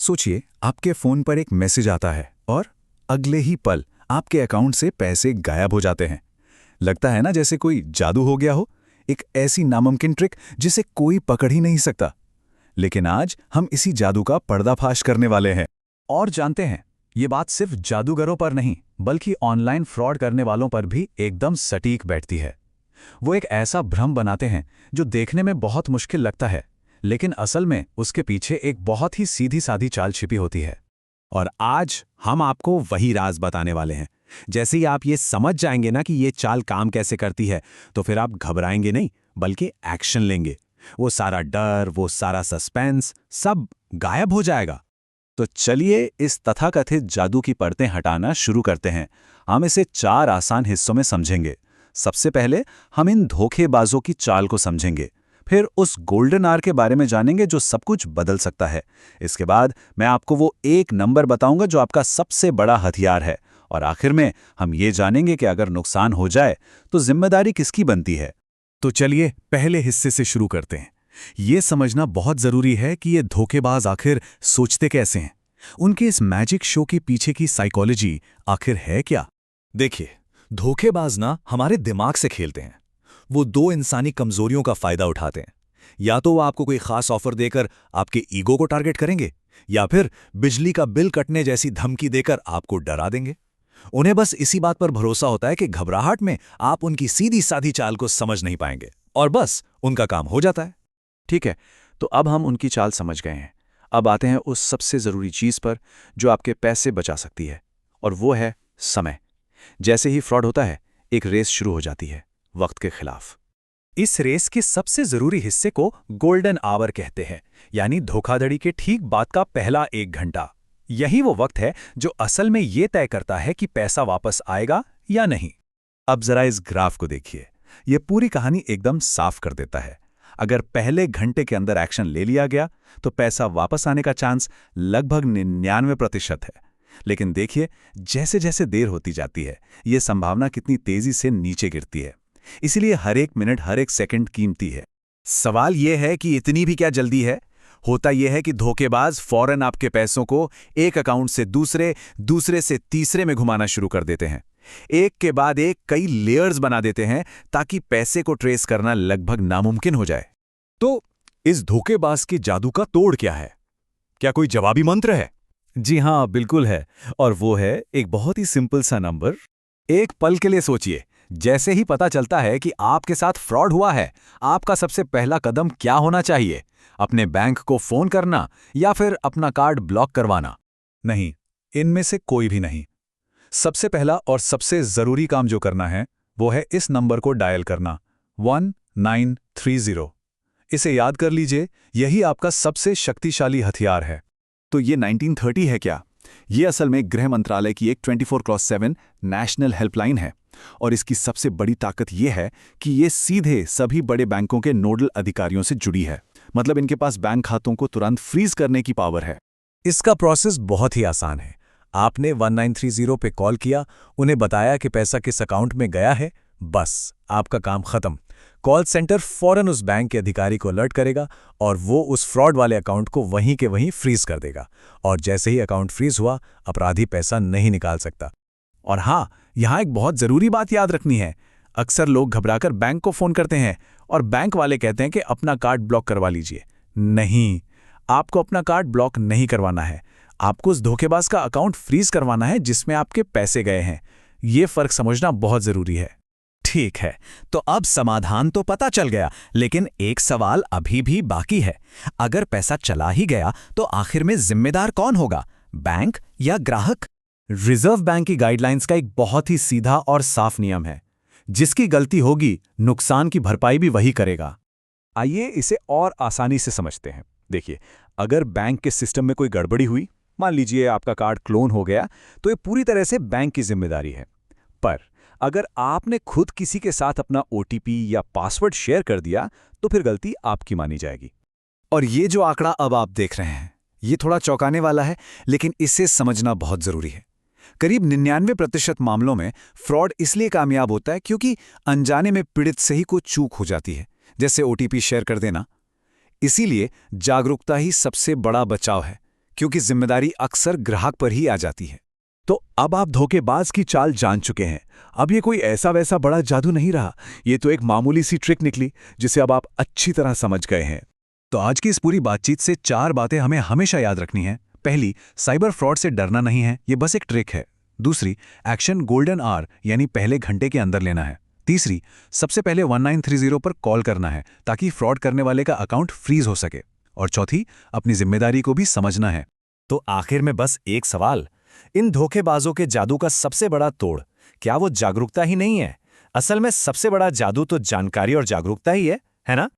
सोचिए, आपके फोन पर एक मैसेज आता है और अगले ही पल आपके अकाउंट से पैसे गायब हो जाते हैं। लगता है ना जैसे कोई जादू हो गया हो, एक ऐसी नामुमकिन ट्रिक जिसे कोई पकड़ ही नहीं सकता। लेकिन आज हम इसी जादू का पर्दाफाश करने वाले हैं और जानते हैं, ये बात सिर्फ जादूगरों पर नहीं बल्कि ऑनलाइन फ्रॉड करने वालों पर भी एकदम सटीक बैठती है। वो एक ऐसा भ्रम बनाते हैं जो देखने में बहुत मुश्किल लगता है, लेकिन असल में उसके पीछे एक बहुत ही सीधी सादी चाल छिपी होती है। और आज हम आपको वही राज बताने वाले हैं। जैसे ही आप ये समझ जाएंगे ना कि ये चाल काम कैसे करती है, तो फिर आप घबराएंगे नहीं बल्कि एक्शन लेंगे। वो सारा डर, वो सारा सस्पेंस सब गायब हो जाएगा। तो चलिए इस तथाकथित जादू की परतें हटाना शुरू करते हैं। हम इसे 4 आसान हिस्सों में समझेंगे। सबसे पहले हम इन धोखेबाजों की चाल को समझेंगे, फिर उस गोल्डन आवर के बारे में जानेंगे जो सब कुछ बदल सकता है। इसके बाद मैं आपको वो एक नंबर बताऊंगा जो आपका सबसे बड़ा हथियार है, और आखिर में हम ये जानेंगे कि अगर नुकसान हो जाए तो जिम्मेदारी किसकी बनती है। तो चलिए पहले हिस्से से शुरू करते हैं। ये समझना बहुत जरूरी है कि ये धोखेबाज आखिर सोचते कैसे हैं, उनके इस मैजिक शो के पीछे की साइकोलॉजी आखिर है क्या। देखिए, धोखेबाज ना हमारे दिमाग से खेलते हैं। वो 2 इंसानी कमजोरियों का फायदा उठाते हैं। या तो वो आपको कोई खास ऑफर देकर आपके ईगो को टारगेट करेंगे, या फिर बिजली का बिल कटने जैसी धमकी देकर आपको डरा देंगे। उन्हें बस इसी बात पर भरोसा होता है कि घबराहट में आप उनकी सीधी साधी चाल को समझ नहीं पाएंगे, और बस उनका काम हो जाता है। ठीक है, तो अब हम उनकी चाल समझ गए हैं। अब आते हैं उस सबसे जरूरी चीज पर जो आपके पैसे बचा सकती है, और वो है समय। जैसे ही फ्रॉड होता है, एक रेस शुरू हो जाती है वक्त के खिलाफ। इस रेस के सबसे जरूरी हिस्से को गोल्डन आवर कहते हैं, यानी धोखाधड़ी के ठीक बाद का पहला 1 घंटा। यही वो वक्त है जो असल में ये तय करता है कि पैसा वापस आएगा या नहीं। अब जरा इस ग्राफ को देखिए, ये पूरी कहानी एकदम साफ कर देता है। अगर पहले घंटे के अंदर एक्शन ले लिया गया तो पैसा वापस आने का चांस लगभग 99% है। लेकिन देखिए, जैसे जैसे देर होती जाती है, ये संभावना कितनी तेजी से नीचे गिरती है। इसीलिए हर एक मिनट, हर एक सेकंड कीमती है। सवाल यह है कि इतनी भी क्या जल्दी है। होता यह है कि धोखेबाज फौरन आपके पैसों को एक अकाउंट से दूसरे, दूसरे से तीसरे में घुमाना शुरू कर देते हैं। एक के बाद एक कई लेयर्स बना देते हैं ताकि पैसे को ट्रेस करना लगभग नामुमकिन हो जाए। तो इस धोखेबाज की जादू का तोड़ क्या है? क्या कोई जवाबी मंत्र है? जी हां, बिल्कुल है। और वो है एक बहुत ही सिंपल सा नंबर। एक पल के लिए सोचिए, जैसे ही पता चलता है कि आपके साथ फ्रॉड हुआ है, आपका सबसे पहला कदम क्या होना चाहिए? अपने बैंक को फोन करना या फिर अपना कार्ड ब्लॉक करवाना? नहीं, इनमें से कोई भी नहीं। सबसे पहला और सबसे जरूरी काम जो करना है वो है इस नंबर को डायल करना, 1930। इसे याद कर लीजिए, यही आपका सबसे शक्तिशाली हथियार है। तो ये 1930 है क्या? ये असल में गृह मंत्रालय की एक 24x7 नेशनल हेल्पलाइन है, और इसकी सबसे बड़ी ताकत ये है कि ये सीधे सभी बड़े बैंकों के नोडल अधिकारियों से जुड़ी है। मतलब इनके पास बैंक खातों को तुरंत फ्रीज करने की पावर है। इसका प्रोसेस बहुत ही आसान है। आपने 1930 पे कॉल किया, उन्हें बताया कि पैसा किस अकाउंट में गया है, बस आपका काम खत्म। कॉल सेंटर फौरन उस बैंक के अधिकारी को अलर्ट करेगा और वो उस फ्रॉड वाले अकाउंट को वहीं के वहीं फ्रीज कर देगा। और जैसे ही अकाउंट फ्रीज हुआ, अपराधी पैसा नहीं निकाल सकता। और हाँ, यहाँ एक बहुत जरूरी बात याद रखनी है। अक्सर लोग घबराकर बैंक को फोन करते हैं और बैंक वाले कहते हैं कि अपना कार्ड ब्लॉक करवा लीजिए। नहीं, आपको अपना कार्ड ब्लॉक नहीं करवाना है। आपको उस धोखेबाज का अकाउंट फ्रीज करवाना है जिसमें आपके पैसे गए हैं। ये फर्क समझना बहुत जरूरी है। ठीक है, तो अब समाधान तो पता चल गया, लेकिन एक सवाल अभी भी बाकी है। अगर पैसा चला ही गया तो आखिर में जिम्मेदार कौन होगा, बैंक या ग्राहक? रिजर्व बैंक की गाइडलाइंस का एक बहुत ही सीधा और साफ नियम है, जिसकी गलती होगी नुकसान की भरपाई भी वही करेगा। आइए इसे और आसानी से समझते हैं। देखिए, अगर बैंक के सिस्टम में कोई गड़बड़ी हुई, मान लीजिए आपका कार्ड क्लोन हो गया, तो ये पूरी तरह से बैंक की जिम्मेदारी है। पर अगर आपने खुद किसी के साथ अपना ओटीपी या पासवर्ड शेयर कर दिया, तो फिर गलती आपकी मानी जाएगी। और ये जो आंकड़ा अब आप देख रहे हैं, ये थोड़ा चौंकाने वाला है, लेकिन इसे समझना बहुत जरूरी है। करीब 99% मामलों में फ्रॉड इसलिए कामयाब होता है क्योंकि अनजाने में पीड़ित से ही कुछ चूक हो जाती है, जैसे ओटीपी शेयर कर देना। इसीलिए जागरूकता ही सबसे बड़ा बचाव है। क्योंकि जिम्मेदारी अक्सर ग्राहक पर ही आ जाती है। तो अब आप धोखेबाज की चाल जान चुके हैं। अब ये कोई ऐसा वैसा बड़ा जादू नहीं रहा, ये तो एक मामूली सी ट्रिक निकली जिसे अब आप अच्छी तरह समझ गए हैं। तो आज की इस पूरी बातचीत से 4 बातें हमें हमेशा याद रखनी हैं। पहली, साइबर फ्रॉड से डरना नहीं है, ये बस एक ट्रिक है। दूसरी, एक्शन गोल्डन आवर यानी पहले घंटे के अंदर लेना है। तीसरी, सबसे पहले 1930 पर कॉल करना है ताकि फ्रॉड करने वाले का अकाउंट फ्रीज हो सके। और चौथी, अपनी जिम्मेदारी को भी समझना है। तो आखिर में बस एक सवाल, इन धोखेबाजों के जादू का सबसे बड़ा तोड़ क्या वो जागरूकता ही नहीं है? असल में सबसे बड़ा जादू तो जानकारी और जागरूकता ही है ना?